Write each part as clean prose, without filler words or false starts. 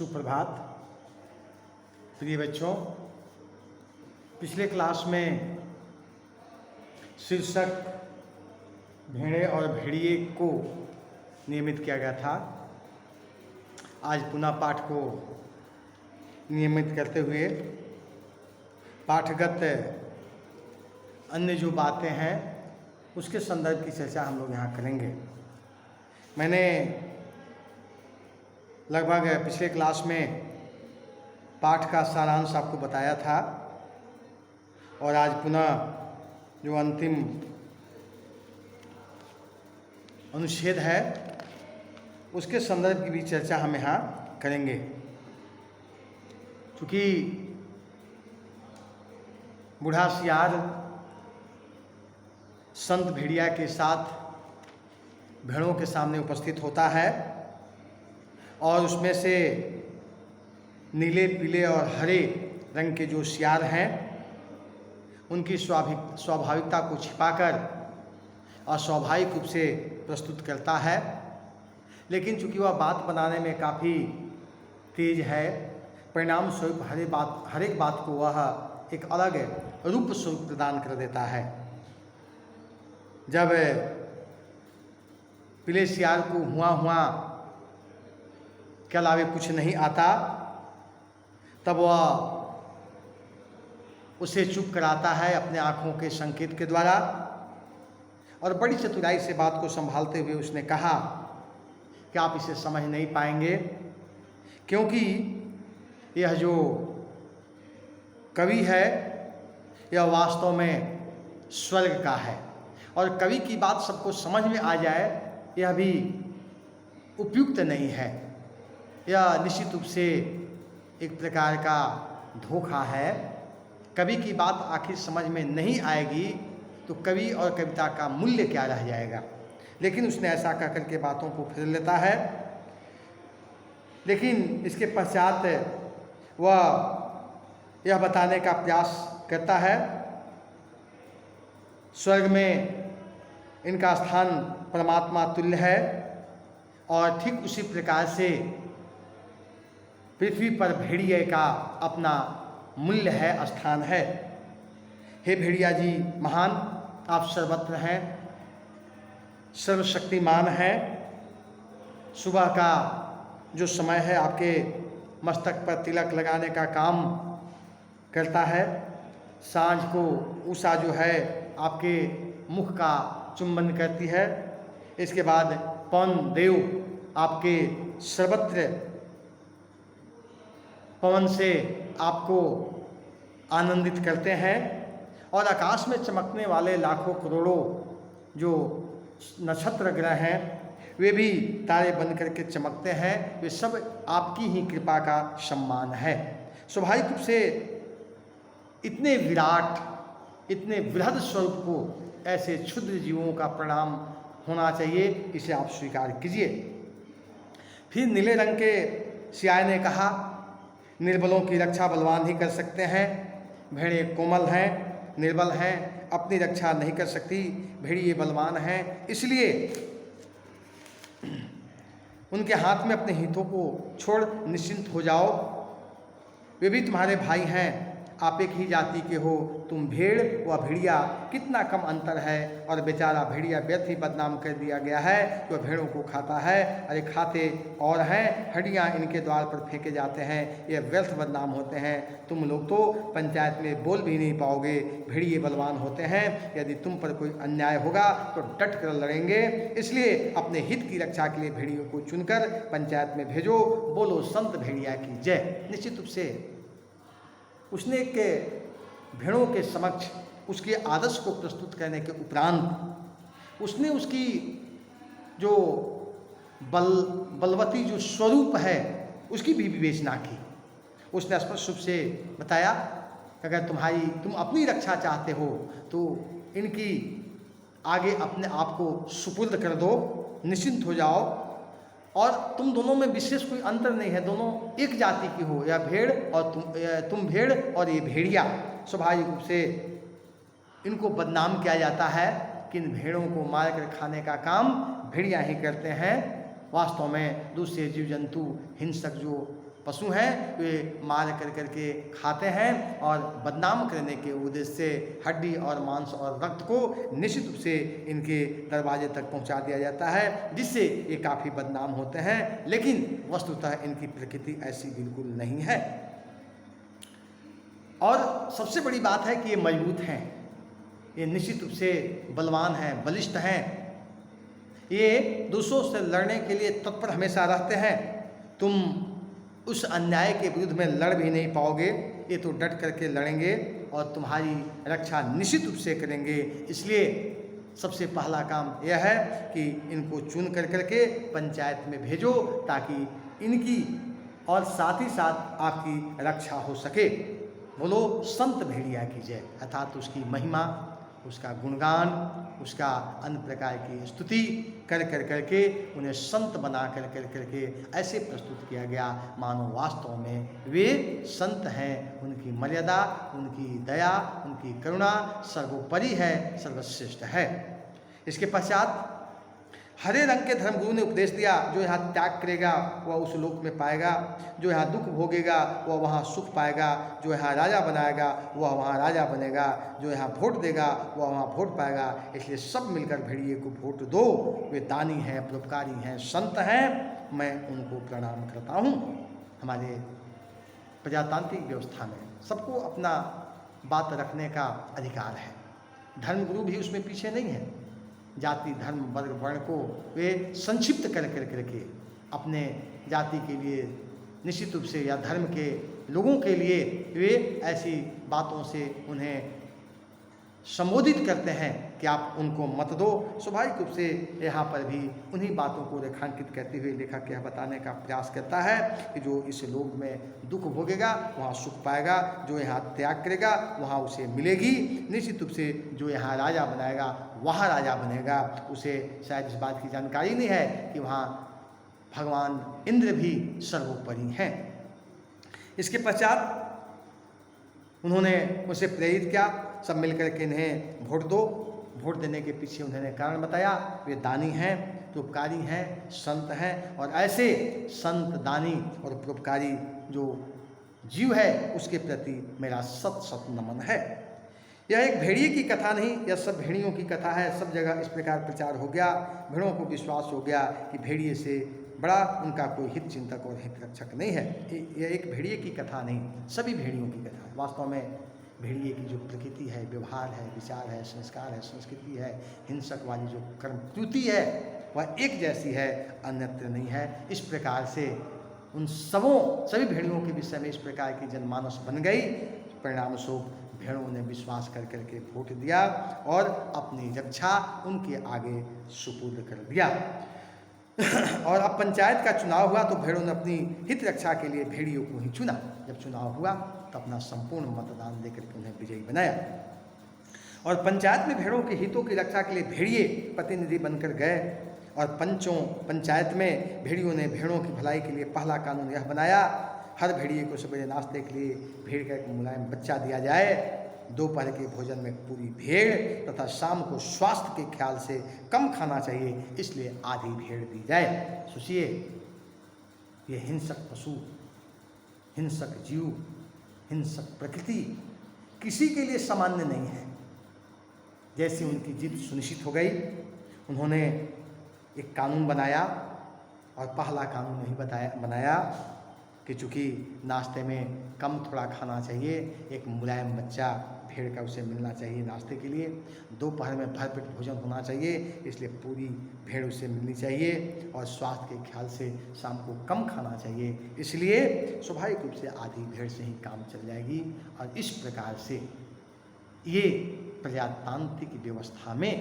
सुप्रभात प्रिय बच्चों। पिछले क्लास में शीर्षक भेड़े और भेड़िए को नियमित किया गया था। आज पुनः पाठ को नियमित करते हुए पाठगत अन्य जो बातें हैं उसके संदर्भ की चर्चा हम लोग यहाँ करेंगे। मैंने लगभग पिछले क्लास में पाठ का सारांश आपको बताया था और आज पुनः जो अंतिम अनुच्छेद है उसके संदर्भ की भी चर्चा हम यहाँ करेंगे। क्योंकि बूढ़ा सियार संत भेड़िया के साथ भेड़ों के सामने उपस्थित होता है और उसमें से नीले पीले और हरे रंग के जो सियार हैं उनकी स्वाभाविकता को छिपाकर अस्वाभाविक रूप से प्रस्तुत करता है। लेकिन चूंकि वह बात बनाने में काफ़ी तेज है, परिणाम स्वरूप हर एक बात को वह एक अलग रूप स्वरूप प्रदान कर देता है। जब पीले सियार को हुआ के अलावे कुछ नहीं आता तब वह उसे चुप कराता है अपने आँखों के संकेत के द्वारा और बड़ी चतुराई से बात को संभालते हुए उसने कहा कि आप इसे समझ नहीं पाएंगे, क्योंकि यह जो कवि है यह वास्तव में स्वर्ग का है और कवि की बात सबको समझ में आ जाए यह भी उपयुक्त नहीं है। यह निश्चित रूप से एक प्रकार का धोखा है। कवि की बात आखिर समझ में नहीं आएगी तो कवि और कविता का मूल्य क्या रह जाएगा। लेकिन उसने ऐसा कह करके बातों को फेर लेता है। लेकिन इसके पश्चात वह यह बताने का प्रयास करता है स्वर्ग में इनका स्थान परमात्मा तुल्य है और ठीक उसी प्रकार से पृथ्वी पर भेड़िए का अपना मूल्य है, स्थान है। हे भेड़िया जी महान, आप सर्वत्र हैं, सर्वशक्तिमान हैं। सुबह का जो समय है आपके मस्तक पर तिलक लगाने का काम करता है। सांझ को उषा जो है आपके मुख का चुंबन करती है। इसके बाद पवन देव आपके सर्वत्र पवन से आपको आनंदित करते हैं और आकाश में चमकने वाले लाखों करोड़ों जो नक्षत्र ग्रह हैं वे भी तारे बन करके चमकते हैं। वे सब आपकी ही कृपा का सम्मान है। स्वाभाविक रूप से इतने विराट, इतने वृहद स्वरूप को ऐसे क्षुद्र जीवों का प्रणाम होना चाहिए, इसे आप स्वीकार कीजिए। फिर नीले रंग के सियार ने कहा, निर्बलों की रक्षा बलवान ही कर सकते हैं। भेड़े कोमल हैं, निर्बल हैं, अपनी रक्षा नहीं कर सकती। भेड़िए बलवान हैं, इसलिए उनके हाथ में अपने हितों को छोड़ निश्चिंत हो जाओ। वे भी तुम्हारे भाई हैं, आप एक ही जाति के हो। तुम भेड़ व भेड़िया, कितना कम अंतर है। और बेचारा भेड़िया व्यर्थ ही बदनाम कर दिया गया है कि वह भेड़ों को खाता है। अरे खाते और हैं, हड्डियाँ इनके द्वार पर फेंके जाते हैं, ये व्यर्थ बदनाम होते हैं। तुम लोग तो पंचायत में बोल भी नहीं पाओगे। भेड़िए बलवान होते हैं, यदि तुम पर कोई अन्याय होगा तो डट कर लड़ेंगे। इसलिए अपने हित की रक्षा के लिए भेड़ियों को चुनकर पंचायत में भेजो। बोलो संत भेड़िया की जय। निश्चित रूप से उसने एक भेड़ों के समक्ष उसके आदर्श को प्रस्तुत करने के उपरांत उसने उसकी जो बलवती जो स्वरूप है उसकी भी विवेचना की। उसने स्पष्ट रूप से बताया कि अगर तुम अपनी रक्षा चाहते हो तो इनकी आगे अपने आप को सुपुर्द कर दो, निश्चिंत हो जाओ। और तुम दोनों में विशेष कोई अंतर नहीं है, दोनों एक जाति की हो। या भेड़ और तुम भेड़ और ये भेड़िया। स्वाभाविक रूप से इनको बदनाम किया जाता है कि इन भेड़ों को मार कर खाने का काम भेड़िया ही करते हैं। वास्तव में दूसरे जीव जंतु हिंसक जो पशु हैं वे मार कर करके खाते हैं और बदनाम करने के उद्देश्य से हड्डी और मांस और रक्त को निश्चित रूप से इनके दरवाजे तक पहुंचा दिया जाता है, जिससे ये काफ़ी बदनाम होते हैं। लेकिन वस्तुतः इनकी प्रकृति ऐसी बिल्कुल नहीं है। और सबसे बड़ी बात है कि ये मजबूत हैं, ये निश्चित रूप से बलवान हैं, बलिष्ठ हैं। ये दूसरों से लड़ने के लिए तत्पर हमेशा रहते हैं। तुम उस अन्याय के विरुद्ध में लड़ भी नहीं पाओगे, ये तो डट करके लड़ेंगे और तुम्हारी रक्षा निश्चित रूप से करेंगे। इसलिए सबसे पहला काम यह है कि इनको चुन कर करके पंचायत में भेजो, ताकि इनकी और साथ ही साथ आपकी रक्षा हो सके। बोलो संत भेड़िया की जय, अर्थात उसकी महिमा, उसका गुणगान, उसका अन्य प्रकार की स्तुति कर कर करके उन्हें संत बना कर कर करके ऐसे प्रस्तुत किया गया मानो वास्तव में वे संत हैं। उनकी मर्यादा, उनकी दया, उनकी करुणा सर्वोपरि है, सर्वश्रेष्ठ है। इसके पश्चात हरे रंग के धर्मगुरु ने उपदेश दिया, जो यहाँ त्याग करेगा वह उस लोक में पाएगा, जो यहाँ दुख भोगेगा वह वहाँ सुख पाएगा, जो यहाँ राजा बनाएगा वह वहाँ राजा बनेगा, जो यहाँ वोट देगा वह वहाँ वोट पाएगा। इसलिए सब मिलकर भेड़िए को वोट दो, वे दानी हैं, परोपकारी हैं, संत हैं, मैं उनको प्रणाम करता हूँ। हमारे प्रजातांत्रिक व्यवस्था में सबको अपना बात रखने का अधिकार है, धर्मगुरु भी उसमें पीछे नहीं है। जाति, धर्म, वर्ग, वर्ण को वे संक्षिप्त कर कर करके अपने जाति के लिए निश्चित रूप से या धर्म के लोगों के लिए वे ऐसी बातों से उन्हें संबोधित करते हैं कि आप उनको मत दो। स्वाभाविक रूप से यहाँ पर भी उन्हीं बातों को रेखांकित करते हुए लेखक यह बताने का प्रयास करता है कि जो इस लोक में दुख भोगेगा वहाँ सुख पाएगा, जो यहाँ त्याग करेगा वहाँ उसे मिलेगी। निश्चित रूप से जो यहाँ राजा बनाएगा वहाँ राजा बनेगा। उसे शायद इस बात की जानकारी नहीं है कि वहाँ भगवान इंद्र भी सर्वोपरि हैं। इसके पश्चात उन्होंने उसे प्रेरित किया, सब मिलकर के इन्हें वोट दो। वोट देने के पीछे उन्होंने कारण बताया, वे दानी हैं, परोपकारी हैं, संत हैं, और ऐसे संत, दानी और परोपकारी जो जीव है उसके प्रति मेरा सत सत नमन है। यह एक भेड़िए की कथा नहीं, यह सब भेड़ियों की कथा है। सब जगह इस प्रकार प्रचार हो गया, भेड़ों को विश्वास हो गया कि भेड़िए से बड़ा उनका कोई हित चिंतक और हित रक्षक नहीं है। यह एक भेड़िए की कथा नहीं, सभी भेड़ियों की कथा है। वास्तव में भेड़िए की जो प्रकृति है, व्यवहार है, विचार है, संस्कार है, संस्कृति है, हिंसक वाली जो कर्मकृति है वह एक जैसी है, अन्यत्र नहीं है। इस प्रकार से उन सभी भेड़ियों के विषय में इस प्रकार की जनमानस बन गई। परिणाम स्वरूप भेड़ों ने विश्वास कर करके वोट दिया और अपनी रक्षा उनके आगे सुपुर्द कर दिया। और अब पंचायत का चुनाव हुआ तो भेड़ों ने अपनी हित रक्षा के लिए भेड़ियों को ही चुना। जब चुनाव हुआ तो अपना संपूर्ण मतदान देकर के उन्हें विजयी बनाया और पंचायत में भेड़ों के हितों की रक्षा के लिए भेड़िए प्रतिनिधि बनकर गए। और पंचायत में भेड़ियों ने भेड़ों की भलाई के लिए पहला कानून यह बनाया, हर भेड़िए को सवेरे नाश्ते के लिए भेड़ का एक मुलायम बच्चा दिया जाए, दोपहर के भोजन में पूरी भेड़ तथा शाम को स्वास्थ्य के ख्याल से कम खाना चाहिए, इसलिए आधी भेड़ दी जाए। सोचिए, ये हिंसक पशु, हिंसक जीव, हिंसक प्रकृति किसी के लिए सामान्य नहीं है। जैसे उनकी जीत सुनिश्चित हो गई, उन्होंने एक कानून बनाया और पहला कानून यही बनाया कि चूँकि नाश्ते में कम थोड़ा खाना चाहिए, एक मुलायम बच्चा भेड़ का उसे मिलना चाहिए नाश्ते के लिए, दोपहर में भरपेट भोजन होना चाहिए, इसलिए पूरी भेड़ उसे मिलनी चाहिए, और स्वास्थ्य के ख्याल से शाम को कम खाना चाहिए, इसलिए स्वाभाविक रूप से आधी भेड़ से ही काम चल जाएगी। और इस प्रकार से ये प्रजातांत्रिक व्यवस्था में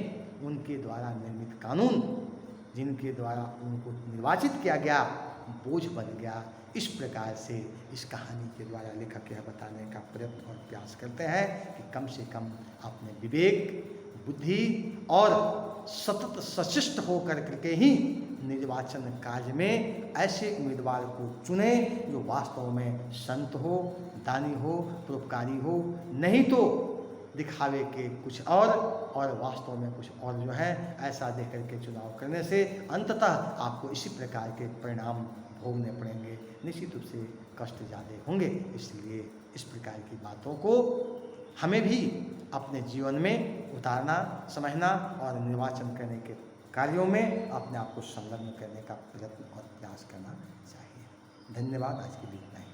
उनके द्वारा निर्मित कानून, जिनके द्वारा उनको निर्वाचित किया गया, बोझ बन गया। इस प्रकार से इस कहानी के द्वारा लेखक यह बताने का प्रयत्न और प्रयास करते हैं कि कम से कम अपने विवेक, बुद्धि और सतत सशिष्ट होकर के ही निर्वाचन कार्य में ऐसे उम्मीदवार को चुने जो वास्तव में संत हो, दानी हो, परोपकारी हो, नहीं तो दिखावे के कुछ और वास्तव में कुछ और जो है, ऐसा देख करके चुनाव करने से अंततः आपको इसी प्रकार के परिणाम भोगने पड़ेंगे, निश्चित रूप से कष्ट ज़्यादा होंगे। इसलिए इस प्रकार की बातों को हमें भी अपने जीवन में उतारना, समझना और निर्वाचन करने के कार्यों में अपने आप को संलग्न करने का प्रयत्न और प्रयास करना चाहिए। धन्यवाद। आज के लिए इतना ही।